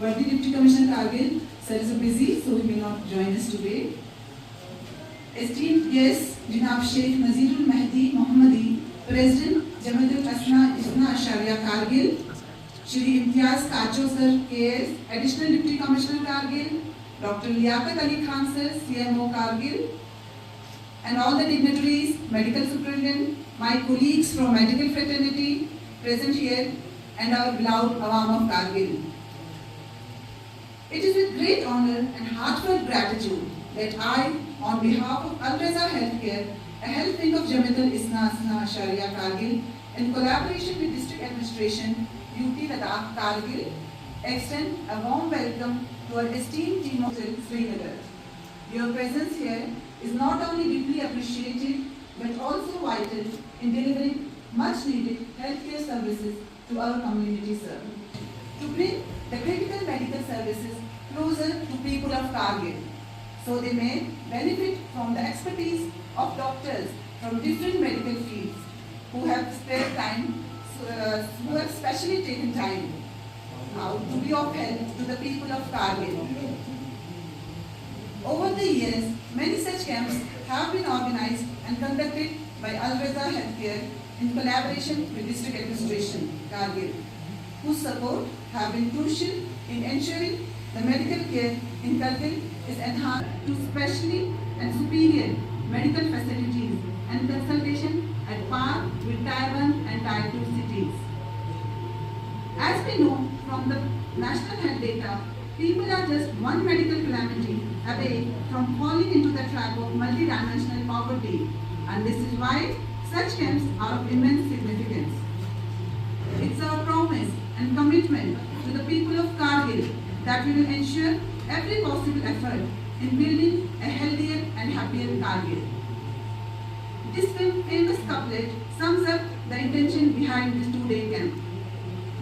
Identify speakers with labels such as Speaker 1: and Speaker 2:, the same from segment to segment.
Speaker 1: Worthy Deputy Commissioner Kargil, sir is busy, so he may not join us today. Esteemed guests, Janab Sheikh Nazirul Mahdi Mohammadi, President Jamaat Isna Ashariya Kargil, Shri Imtiaz Kacho sir, KS, Additional Deputy Commissioner Kargil, Dr. Liaquat Ali Khan sir, CMO Kargil, and all the dignitaries, medical superintendent, my colleagues from medical fraternity present here, and our beloved Awam of Kargil. It is with great honor and heartfelt gratitude that I, on behalf of Al Reza Healthcare, a health wing of Jamaat Isna Ashariya Kargil, in collaboration with District Administration, UT Ladakh Kargil, extend a warm welcome to our esteemed team of Srinagar. Your presence here is not only deeply appreciated, but also vital in delivering much needed healthcare services to our community, sir. To bring the critical medical services closer to people of Kargil, so they may benefit from the expertise of doctors from different medical fields who have spared time, who have specially taken time out to be of help to the people of Kargil. Over the years, many such camps have been organized and conducted by Al Reza Healthcare in collaboration with District Administration, Kargil, whose support have been crucial in ensuring the medical care in Kargil is enhanced to specially and superior medical facilities and consultation at par with Tier 1 and Tier 2 cities. As we know from the national health data, people are just one medical calamity away from falling into the trap of multidimensional poverty, and this is why such camps are of immense significance. It's our promise and commitment to the people of Kargil that we will ensure every possible effort in building a healthier and happier Kargil. This famous couplet sums up the intention behind this two-day camp.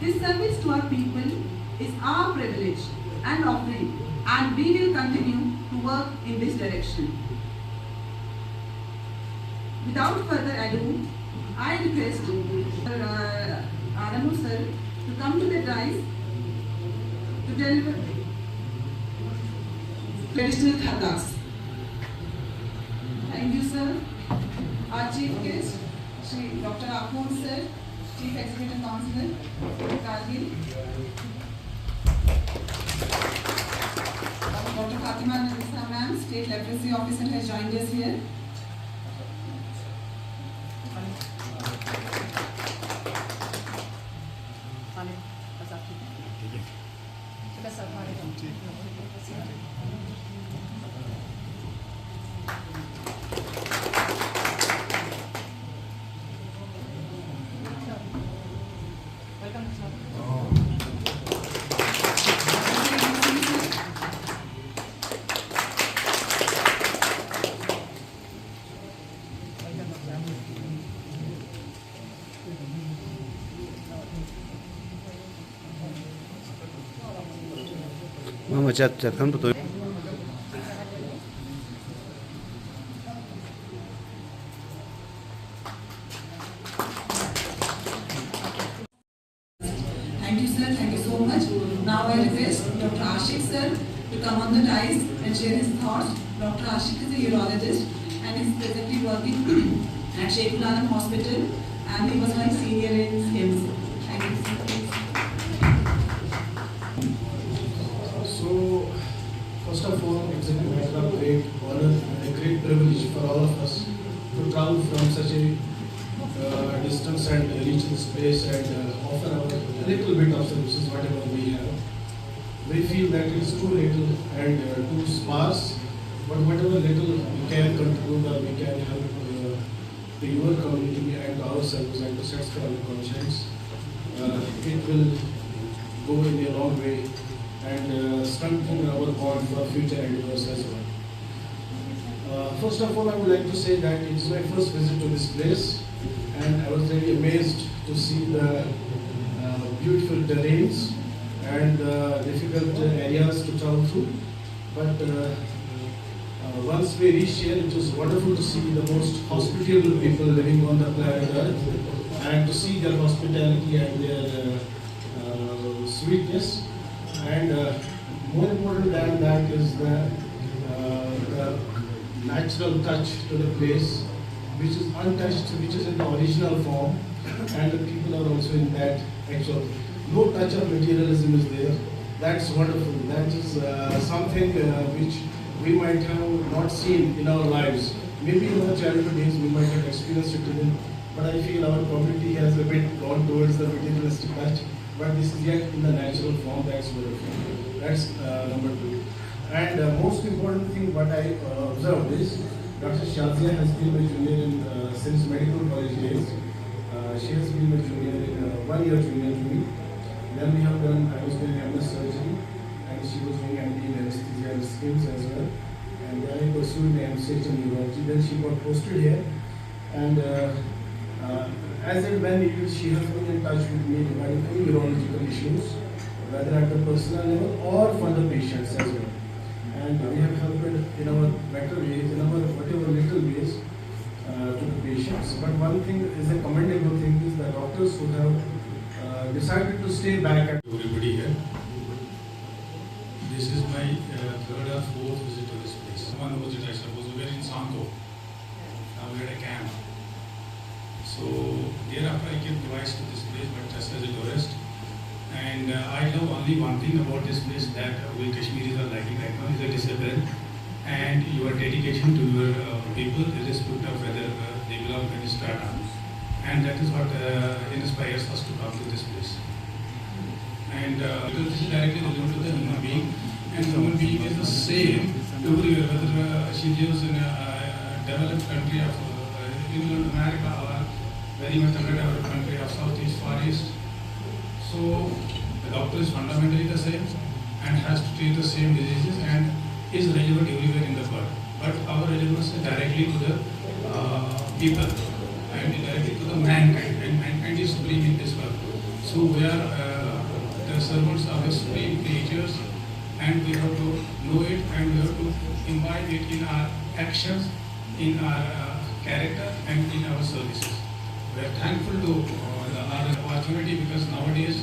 Speaker 1: This service to our people is our privilege and offering, and we will continue to work in this direction. Without further ado, I request Aramu sir to come to the dais to deliver traditional khadas. Thank you, sir. Our chief guest, Shri Dr. Apoon sir, Chief Executive Councillor, Kargil. Dr. Fatima Nafisa ma'am, State Leprosy Officer, has joined us here.
Speaker 2: Mama chat kan betul.
Speaker 1: Thank you, sir. Thank you so much. Now I request Dr. Ashik, sir, to come on the dais and share his thoughts. Dr. Ashik is a urologist and is presently working at Sheikh Alam Hospital, and he was my senior in SKIMS. Thank you, sir.
Speaker 2: So, first of all, it's a matter of great honor and a great privilege for all of us to travel from such a distance and reach this place and offer our little bit of services, whatever we have. We feel that it's too little and too sparse, but whatever little we can contribute or we can help to your community and to ourselves and to satisfy our conscience, it will go in a long way and strengthen our bond for future endeavors as well. First of all, I would like to say that it's my first visit to this place, and I was really amazed to see the beautiful terrains and difficult areas to travel through. But once we reached here, it was wonderful to see the most hospitable people living on the planet Earth, and to see their hospitality and their sweetness. And more important than that is the natural touch to the place, which is untouched, which is in the original form, and the people are also in that actual. No touch of materialism is there. That's wonderful. That is something which we might have not seen in our lives. Maybe in our childhood days we might have experienced it even, but I feel our community has a bit gone towards the materialistic touch. But this is yet in the natural form. That's wonderful. That's number two. And most important thing what I observed is Dr. Shazia has been my junior in, since medical college days. She has been my junior in 1 year junior to me. Then we have done, I was doing MS surgery, and she was doing MD in anesthesia and SKIMS as well. And then I pursued my MCH in urology. Then she got posted here, and as and when needed, she has been in touch with me regarding any urological issues, whether at the personal level or for the patients as well. And we have helped in our better ways, in our whatever little ways to the patients. But one thing is a commendable thing is the doctors who have decided to stay back at
Speaker 3: everybody here. This is my third or fourth visit to this place. One visit I suppose we were in Sanko. We had a camp. So thereafter I came twice to this place, but just as a tourist. And I love only one thing about this place that we Kashmiris are liking right now is the discipline and your dedication to your people, irrespective of whether they belong to any strata. And that is what inspires us to come to this place. And because this is directly related to the human being, and human being is the same everywhere, whether she lives in a developed country of England, America, or very much underdeveloped country of Southeast Far East. So the doctor is fundamentally the same and has to treat the same diseases and is relevant everywhere in the world. But our relevance is directly to the people and directly to the mankind, and mankind is supreme in this world. So we are the servants of the supreme creatures, and we have to know it and we have to imbibe it in our actions, in our character and in our services. We are thankful to our opportunity because nowadays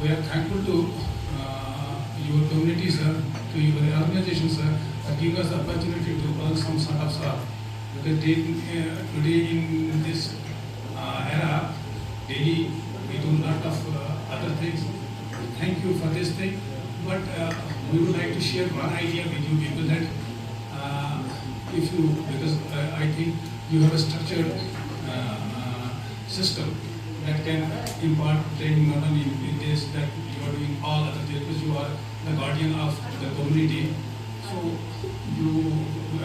Speaker 3: we are thankful to your community, sir, to your organization, sir, that give us the opportunity to earn some sort of stuff. Because today in this era, daily we do a lot of other things. Thank you for this thing. But we would like to share one idea with you people that if you, because I think you have a structured system that can impart training not only in this, that you are doing all other things because you are the guardian of the community. So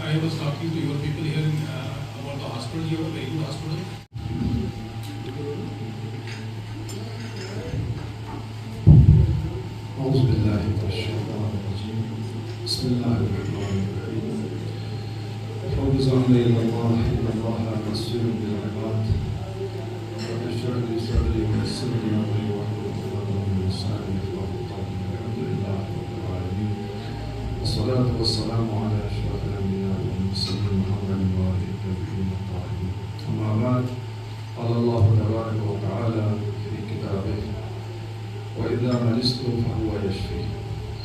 Speaker 3: I was talking to your people here about the hospital. You have a very good hospital.
Speaker 4: أعوذ بالله من الشيطان الرجيم بسم الله الرحمن الرحيم فوزعنا إلى الله إن الله بصير بالعباد رب اشرح لي صدري ويسر لي أمري واحلل عقدة من لساني يفقهوا قولي الحمد لله رب العالمين والصلاة والسلام على أشرف الأنبياء والمرسلين وَإِذَا مَرِضْتُ فَهُوَ يَشْفِي.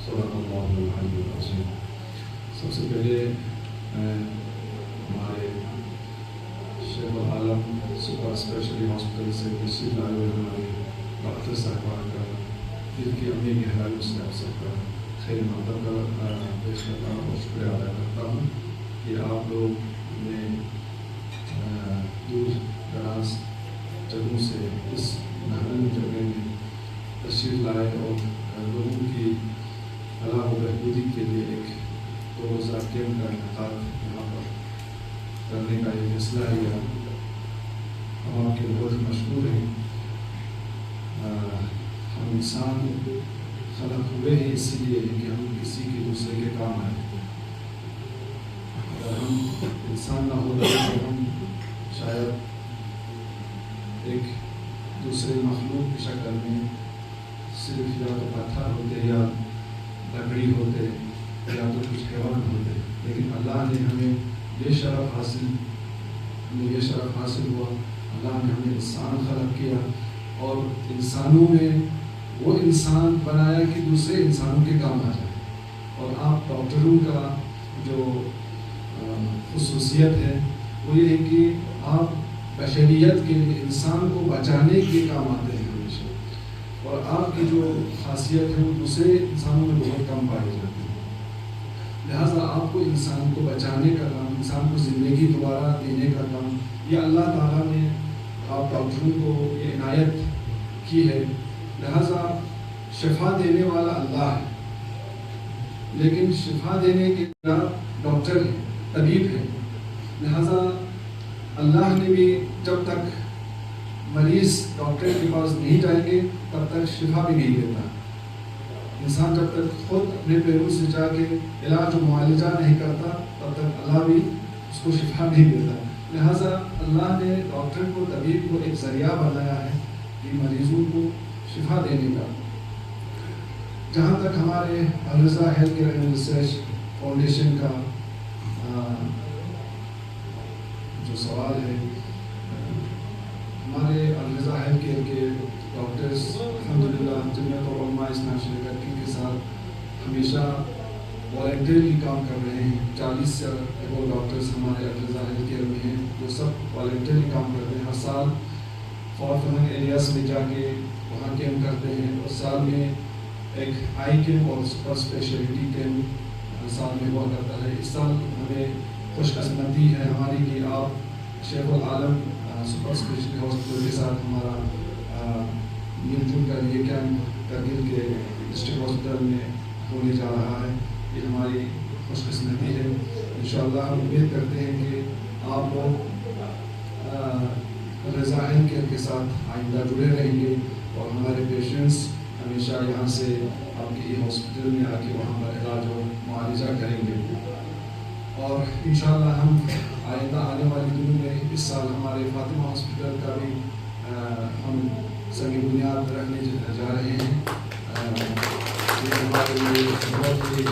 Speaker 4: صدق اللہ العلی العظیم. سب سے پہلے میں ہمارے شیخ العالم سپر اسپیشلی ہاسپٹل سے تشریف لائے ہوئے ہمارے ڈاکٹر صاحبان کا دل کی اپنی گہرائیوں سے آپ سب کا خیر مقدم کا پیش کرتا ہوں اور شکریہ ادا کرتا ہوں کہ آپ لوگ نے دور دراز جگہوں سے اس محروم جگہ میں تشریف لائے اور لوگوں کی فلاح و بہبودی کے لیے ایک 2 روزہ کیمپ کا انعقاد یہاں پر کرنے کا یہ فیصلہ لیا. ہم آپ کے بہت مشکور ہیں. ہم انسان خلق ہوئے ہیں اسی لیے کہ ہم کسی کے دوسرے کے کام آئیں. اگر ہم انسان نہ ہوتے تو ہم شاید ایک دوسرے مخلوق کی شکل میں صرف یا تو پتھر ہوتے یا لکڑی ہوتے یا تو کچھ حیوان ہوتے. لیکن اللہ نے ہمیں یہ شرف حاصل ہوا. اللہ نے ہمیں انسان خلق کیا اور انسانوں میں وہ انسان بنایا کہ دوسرے انسانوں کے کام آ جائے. اور آپ ڈاکٹروں کا جو خصوصیت ہے وہ یہ ہے کہ آپ بشریت کے لیے انسان کو بچانے کے کام آتے ہیں ہمیشہ. اور آپ کی جو خاصیت ہے وہ دوسرے انسانوں میں بہت کم پائی جاتی ہے. لہٰذا آپ کو انسان کو بچانے کا کام, انسان کو زندگی دوبارہ دینے کا کام یہ اللہ تعالیٰ نے آپ ڈاکٹروں کو یہ عنایت کی ہے. لہٰذا شفا دینے والا اللہ ہے, لیکن شفا دینے کے لیے ڈاکٹر ہے, طبیب ہے. لہٰذا اللہ نے بھی جب تک مریض ڈاکٹر کے پاس نہیں جائیں گے تب تک شفا بھی نہیں دیتا. انسان جب تک خود اپنے پیروں سے جا کے علاج و معالجہ نہیں کرتا تب تک اللہ بھی اس کو شفا نہیں دیتا. لہٰذا اللہ نے ڈاکٹر کو, طبیب کو ایک ذریعہ بنایا ہے کہ مریضوں کو شفا دینے کا. جہاں تک ہمارے Alraza health care and research foundation کا جو سوال ہے, ہمارے الرضا ہیلتھ کیئر کے ڈاکٹرز الحمدللہ جمعیت علماء اسلام شرکت کے ساتھ ہمیشہ والنٹیرلی کام کر رہے ہیں. 40 سے وہ ڈاکٹرز ہمارے الرضا ہیلتھ کیئر میں ہیں جو سب والنٹیرلی کام کرتے ہیں. ہر سال فار فلنگ ایریاز میں جا کے وہاں کیمپ کرتے ہیں. اور سال میں ایک آئی کیمپ اور سپر اسپیشلٹی کیمپ سال میں ہوا کرتا ہے. اس سال ہمیں خوش قسمتی ہے ہماری کہ آپ شیخ العالم سپر اسپیشلٹی ہاسپٹل کے ساتھ ہمارا مل جل کر یہ کیمپ کرگل کے ڈسٹرکٹ ہاسپٹل میں ہونے جا رہا ہے. یہ ہماری خوش قسمتی ہے. انشاءاللہ ہم امید کرتے ہیں کہ آپ لوگ الرضا ہیلتھ کیئر کے ساتھ آئندہ جڑے رہیں گے اور ہمارے پیشنٹس ہمیشہ یہاں سے آپ کے ہاسپٹل میں آ کے وہاں پر علاج و معالجہ کریں گے. اور انشاءاللہ ہم آئندہ آنے والے دنوں میں اس سال ہمارے فاطمہ ہاسپٹل کا بھی ہم سنگ بنیاد رکھنے جا رہے ہیں. یہ ہمارے لیے بہت ہی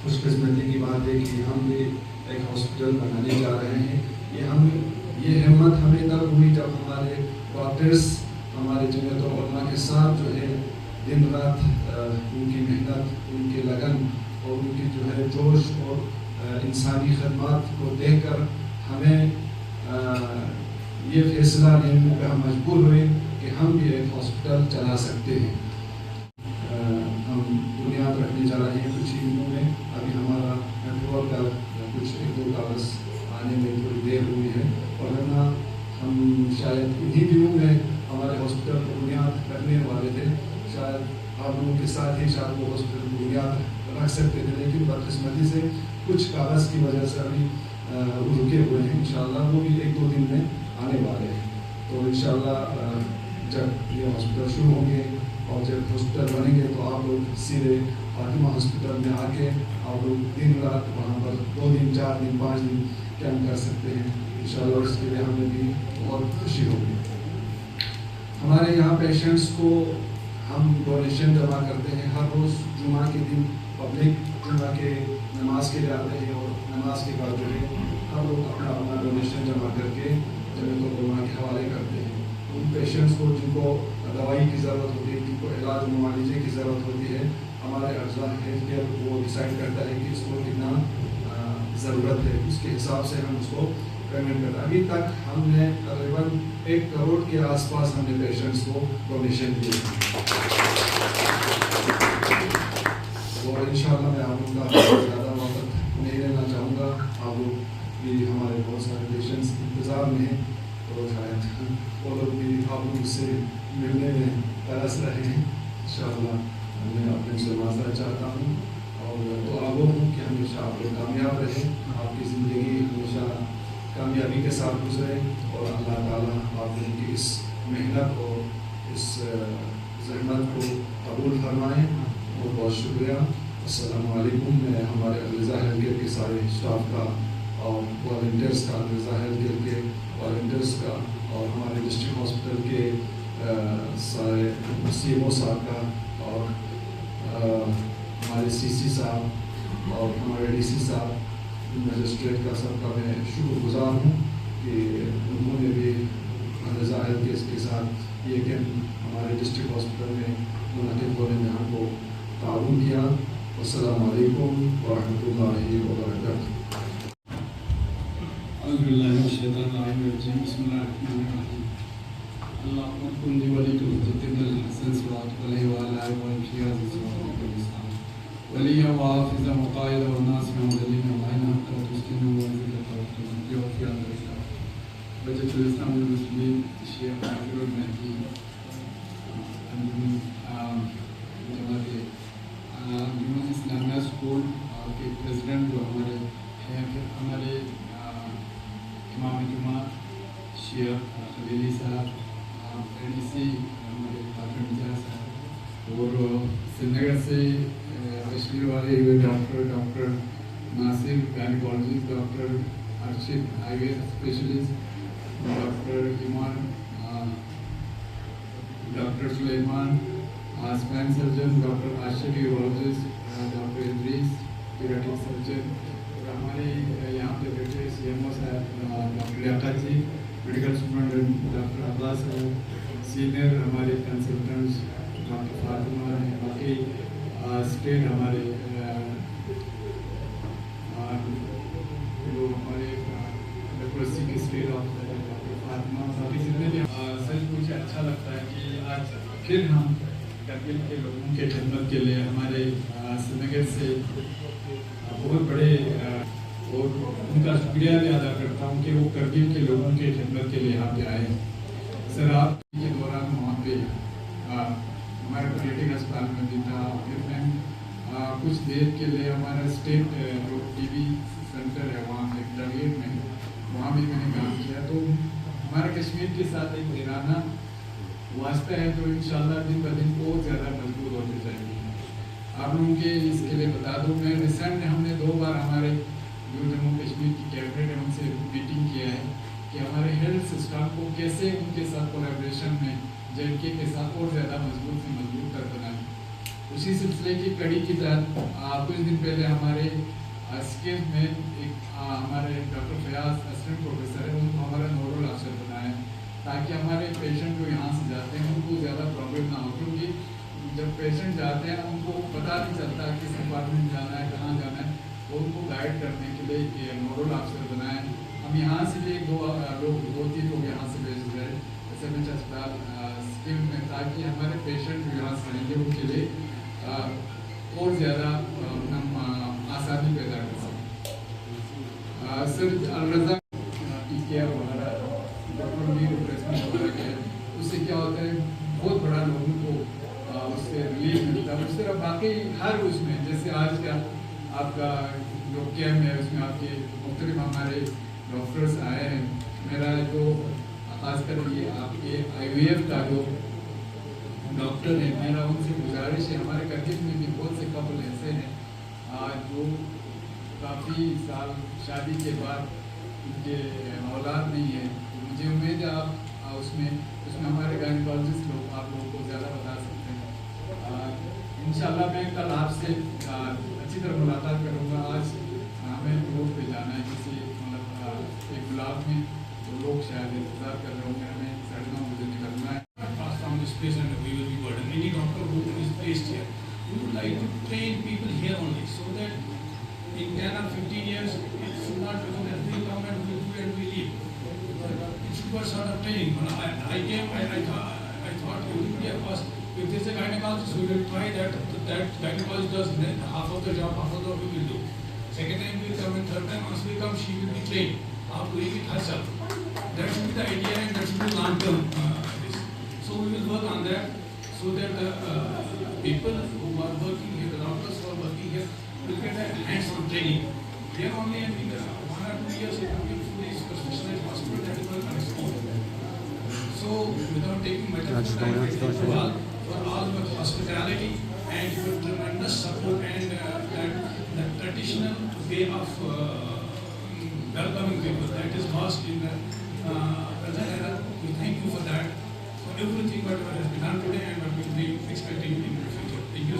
Speaker 4: خوش قسمتی کی بات ہے کہ ہم بھی ایک ہاسپٹل بنانے جا رہے ہیں. یہ ہمت ہمیں تب ہوئی جب ہمارے ڈاکٹرس ہمارے جمعیت علماء کے ساتھ جو ہے دن رات ان کی محنت, ان کے لگن اور ان کی جو ہے جوش اور انسانی خدمات کو دیکھ کر ہمیں یہ فیصلہ لینے پہ ہم مجبور ہوئے کہ ہم بھی ایک ہاسپٹل چلا سکتے ہیں. ہم بنیاد رکھنے جا رہے ہیں کچھ ہی دنوں میں. ابھی ہمارا اپروول کا کچھ 1-2 کاغذ آنے میں تھوڑی دیر ہوئی ہے, ورنہ ہم شاید انہی دنوں میں ہمارے ہاسپٹل کو بنیاد رکھنے والے تھے. شاید آپ لوگوں کے ساتھ ہی شاید وہ ہاسپٹل کو بنیاد رکھ سکتے تھے, لیکن بدقسمتی سے کچھ کاغذ کی وجہ سے ابھی رکے ہوئے ہیں. انشاءاللہ وہ بھی 1-2 دن میں آنے والے ہیں. تو انشاءاللہ جب یہ ہاسپٹل شروع ہوں گے اور جب ہاسپٹل بنیں گے تو آپ لوگ سیدھے فاطمہ ہاسپٹل میں آ کے آپ لوگ دن رات وہاں پر 2 دن 4 دن 5 دن کیمپ کر سکتے ہیں. انشاءاللہ اس کے لیے ہمیں بھی بہت خوشی ہوگی. ہمارے یہاں پیشنٹس کو ہم ڈونیشن جمع کرتے ہیں. ہر روز جمعہ کے دن پبلک جمعہ کے نماز کے لیے آتے ہیں اور نماز کے بعد جو ہے ہم لوگ اپنا ڈونیشن جمع کر کے جمعیت علماء کے حوالے کرتے ہیں. ان پیشنٹس کو جن کو دوائی کی ضرورت ہوتی ہے, جو معالجے کی ضرورت ہوتی ہے ہمارے اجزاء ہیلتھ کیئر وہ ڈیسائڈ کرتا ہے کہ اس کو کتنا ضرورت ہے، اس کے حساب سے ہم اس کو پیمنٹ کرتے ہیں. ابھی تک ہم نے تقریباً 1 کروڑ کے آس پاس ہم نے پیشنٹس کو ڈونیشن دیے اور انشاءاللہ میں آپ لوگوں کا زیادہ وقت نہیں لینا چاہوں گا. آپ لوگ بھی ہمارے بہت سارے پیشنٹس انتظار میں ہیں تو شاید وہ لوگ بھی آپ لوگ سے ملنے میں ترس رہے ہیں. انشاءاللہ میں اپنے سے معذرت چاہتا ہوں اور دعا گو ہوں کہ ہمیشہ آپ لوگ کامیاب رہیں، آپ کی زندگی ہمیشہ کامیابی کے ساتھ گزرے اور اللہ تعالیٰ آپ لوگوں کی اس محنت اور اس زحمت کو قبول فرمائیں. بہت بہت شکریہ. السلام علیکم. میں ہمارے الرضا ہیلتھ کیئر کے سارے اسٹاف کا اور والنٹیئرس کا، الرضا ہیلتھ کیئر کے والنٹیئرس کا اور ہمارے ڈسٹرکٹ ہاسپٹل کے سارے سی ایم او صاحب کا اور ہمارے سی سی صاحب اور ہمارے ڈی سی صاحب مجسٹریٹ کا سب کا میں شکر گزار ہوں کہ انہوں نے بھی الرضا ہیلتھ کیئر کے ساتھ یہ کیمپ ہمارے ڈسٹرکٹ ہاسپٹل میں منعقد ہونے میں ہم کو تعاون کیا. السلام علیکم ورحمۃ اللہ وبرکاتہ.
Speaker 5: اعوذ باللہ من الشیطان الرجیم. بسم اللہ الرحمن الرحیم. اللهم كن لي ولي الحجة الحسن صلوات عليه وعلى آله وصحبه وسلم وليا وحافظا وقائدا وناصرا ودليلا وعينا حتى تسكنه وعزة وتوفيق وفي عند وجدت الإسلام والمسلمين الشيخ عبد المهدي جماعت اسلامیہ اسکول کے پریزیڈنٹ جو ہمارے ہیں ہمارے امام جماعت شیخ خلیلی صاحب، اے ڈی سی ہمارے فاطر مجاز صاحب اور سری نگر سے تشریف والے ہوئے doctor Nasir gynaecologist, doctor Arshad I V S specialist, doctor Iman, doctor Sulaiman spine surgeon, doctor Asif urologist, doctor Idris paediatric surgeon اور ہمارے یہاں پہ بیٹھے سی ایم او صاحب doctor Liaquat ji, medical superintendent doctor Abbas صاحب، سینئر ہمارے کنسلٹنٹس ڈاکٹر فاطمہ ہیں، باقی اسٹیٹ ہمارے جو ہمارے لیپروسی کے اسٹیٹ آفیسر ہیں ڈاکٹر فاطمہ، باقی جتنے بھی سچ مجھے اچھا لگتا ہے کہ آج پھر ہم کرگل کے لوگوں کے خدمت کے لیے ہمارے سری نگر سے بہت بڑے اور ان کا شکریہ بھی ادا کرتا ہوں کہ وہ کرگل کے لوگوں کے خدمت کے لیے یہاں پہ آئے. سر آپ کے دوران وہاں پہ ہمارے پولیٹک اسپتال میں بھی تھا، پھر میں کچھ دیر کے لیے ہمارا اسٹیٹ جو ٹی وی سینٹر ہے وہاں ایک ڈرگیٹ میں وہاں بھی میں نے کام کیا. تو ہمارا کشمیر کے ساتھ ایک ویرانہ واسطہ ہے جو انشاءاللہ دن بہ دن بہت زیادہ مضبوط ہوتے جائے گی. آپ لوگوں کے اس کے لیے بتا دوں میں ریسنٹ ہم نے 2 بار ہمارے جو جموں کشمیر کی کیبنٹ ہے ان سے میٹنگ کیا ہے کہ ہمارے ہیلتھ سسٹم کو کیسے ان کے ساتھ کولیبریشن میں جے کے ساتھ اور زیادہ مضبوط سے مضبوط کر بنائیں. اسی سلسلے کی کڑی کی تحت کچھ دن پہلے ہمارے اسکیم میں ایک ہمارے ڈاکٹر فیاض اسسٹنٹ پروفیسر ہے ان کو ہمارا نوڈل افسر بنایا ہے تاکہ ہمارے پیشنٹ جو یہاں سے جاتے ہیں ان کو زیادہ پرابلم نہ ہو. کیونکہ جب پیشنٹ جاتے ہیں ان کو پتہ نہیں چلتا کس ڈپارٹمنٹ جانا ہے کہاں جانا ہے، تو ان کو گائیڈ کرنے کے لیے یہ نوڈل افسر بنائے ہیں. ہم یہاں سے بھی 2-3 لوگ یہاں سے بھیج رہے ہیں ایس ایم ایچ اسپتال اسکیم میں تاکہ ہمارے پیشنٹ جو یہاں سے آئیں گے ان کے لیے اور زیادہ ہم آسانی پیدا کر سکیں. سر الرضا ٹی کیئر وغیرہ ڈاکٹر بھی ریپلیسمنٹ وغیرہ کیا ہے اس سے کیا ہوتا ہے بہت بڑا لوگوں کو اس سے ریلیف ملتا ہے. اس طرح باقی ہر اس میں جیسے آج کا آپ کا جو کیمپ ہے اس میں آپ کے مختلف ہمارے ڈاکٹرس آئے ہیں. میرا جو خاص کر یہ آپ کے آئی وی ایف کا جو ڈاکٹر ہیں میرا ان سے گزارش ہے، ہمارے کرگل میں بھی بہت سے کپل ایسے ہیں جو کافی سال شادی کے بعد ان کے اولاد نہیں ہے. مجھے امید ہے آپ اس میں ہمارے گائنیکالوجسٹ لوگ آپ لوگوں کو زیادہ بتا سکتے ہیں. انشاءاللہ میں کل آپ سے اچھی طرح ملاقات کروں گا. آج ہمیں روڈ پہ جانا ہے کسی مطلب ایک گلاب میں تو لوگ شاید انتظار کر رہے ہوں گے، ہمیں 9:30 بجے نکلنا ہے.
Speaker 3: Pass down this place and we will be burdened any doctor who is placed here, we would like to train people here only, so that in 10 or 15 years, it should not become that we come and we do and we leave. It should be a sort of training. When I thought everybody of us, if there's a gynecologist, we will try that gynecologist does half of the job, half of the job we will do. Second time we will come and third time once we come, she will be trained. Aap doing it herself. That should be the idea and that should be long term. So we will work on that so that the people who are working here, the doctors who are working here, will get a hands-on training. Here only in 1 or 2 years, it will be fully specialized hospital that will work on its own. So without taking much of time, thank you for all your hospitality and your tremendous support and that traditional way of welcoming people that is lost in the present era. We thank you for that, for everything whatever has been done today and what we will be expecting in the future. Thank you.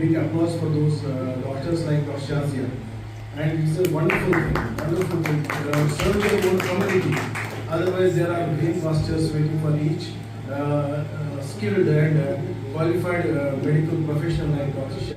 Speaker 4: Big applause for those doctors like Dr. Shazia. And it's a wonderful thing. Serving the whole community. Otherwise, there are green pastures waiting for each skilled and qualified medical professional like Dr. Shazia.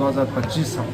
Speaker 6: 2025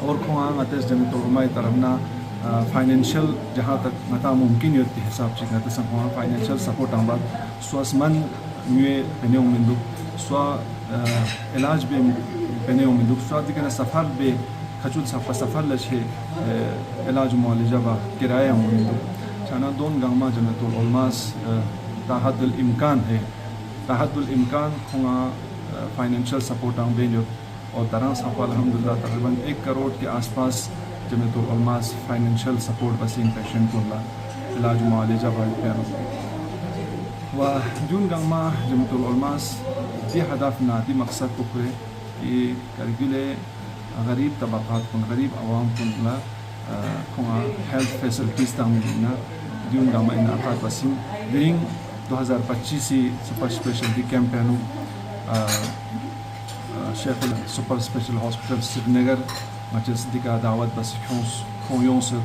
Speaker 6: اور کھواں غتس جمعیت العلماء طرفنا financial جہاں تک متا ممکن یوت کے حساب سے غتس کھواں فائنینشل سپورٹ آباد سوس من میوے پنے امیدو سوا علاج بے پنے امیدو سوا دیکھنا سفر بے کھچول سفر لچھے علاج معالجہ با کرایہ امیدو چانا دون گاما جمعیت العلماء تحت الامکان ہے تحت الامکان کھواں فائنینشل سپورٹ آن بین اور طرح صاحب الحمدللہ تقریباً 1 کروڑ کے آس پاس جمعیت العلماء فائنینشل سپورٹ بسین پیشنٹ کو اللہ علاج معالجہ بائی پیانو و جون گاما جمعیت العلماء دی ہدف ناتی مقصد کو پہ کہ کرگلے غریب طبقات کن غریب عوام کن کھواں ہیلتھ فیسلٹیز تعمینا جون گاما انعقاد بسین ڈیرنگ 2025 سپر اسپیشلٹی کیمپینو شیخ سپر اسپیشل ہاسپٹل سری نگر مچس دکا دعوت بس کھویوں سے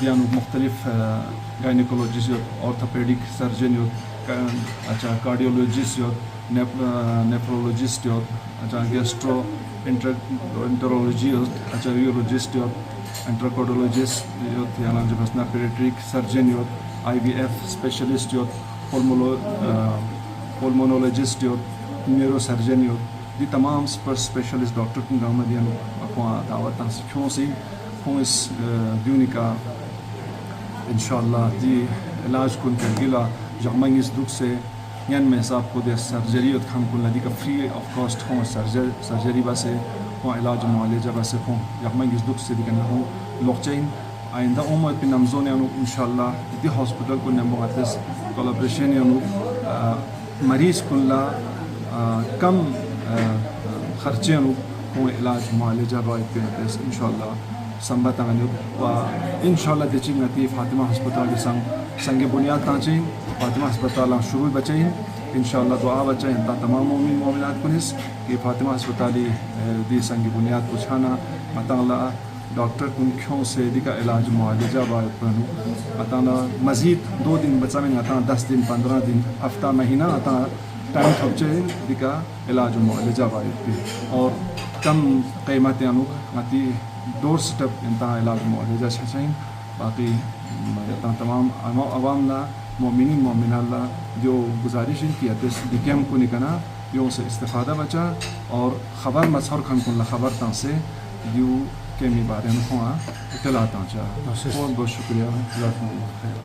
Speaker 6: دیانو مختلف گائنیکولوجسٹ یوت آرتھوپیڈک سرجن یوت اچھا کارڈیولوجسٹ یوت نیفرولوجسٹ یوت اچھا گیسٹرو انٹرولوجی یوت اچھا یولوجسٹ یوت انٹرکوڈولوجسٹ یوت یعنی جو بسنا پیڈیٹرک سرجن یوت IVF اسپیشلسٹ یوت پولمونولوجسٹ یوت نیورو سرجن یوت دی تمام سپر اسپیشلسٹ ڈاکٹر کن گاما دین اکواں دعوت کھوں سی کھوں اس دیونی کا انشاءاللہ دی علاج کن کرگلا جامنگ اس دکھ سے یعنی میں حساب کو دے سرجری ات کھم کن لدی کا فری آف کاسٹ کھوں سرجری بسے کھوں علاج معالجہ بسے کھوں جامنگ اس دکھ سے دی کنا ہوں لوگ چاہین آئندہ عمر پہ نمزون یعنی انشاءاللہ دی ہاسپٹل کو نمو آتس کولابریشن یعنی مریض کن لا کم خرچے کو علاج معالجہ بائی پہ انشاءاللہ سنبت و انشاءاللہ دیچی نتی فاطمہ ہسپتال سنگ بنیاد تانچین فاطمہ ہسپتال شروع بچائیں انشاءاللہ دعا بچائیں تا تمام مومن مومنات کنس کہ فاطمہ ہسپتالی دی سنگ بنیاد پچھانا مطالعہ ڈاکٹر کن کھوں سے دی کا علاج معالجہ بائی پہنو مطالعہ مزید 2 دن بچا میں آتا 10 دن 15 دن ہفتہ مہینہ آتا ٹائم کھپچے دی کا علاج معالجہ بائی پہ اور کم قیمت آتی ڈور سٹپ انتہا علاج معالجہ چھچائیں باقی تمام عوام لا مومنین مومنہ لا جو گزارش ان کی اتس دی کیمپ کو نکنا یوں سے استفادہ بچا اور خبر مظہر کھن کن خبر تاں سے دیو کیمی بارے میں اطلاع تاں چاہ بہت بہت شکریہ جزاکم اللہ خیر.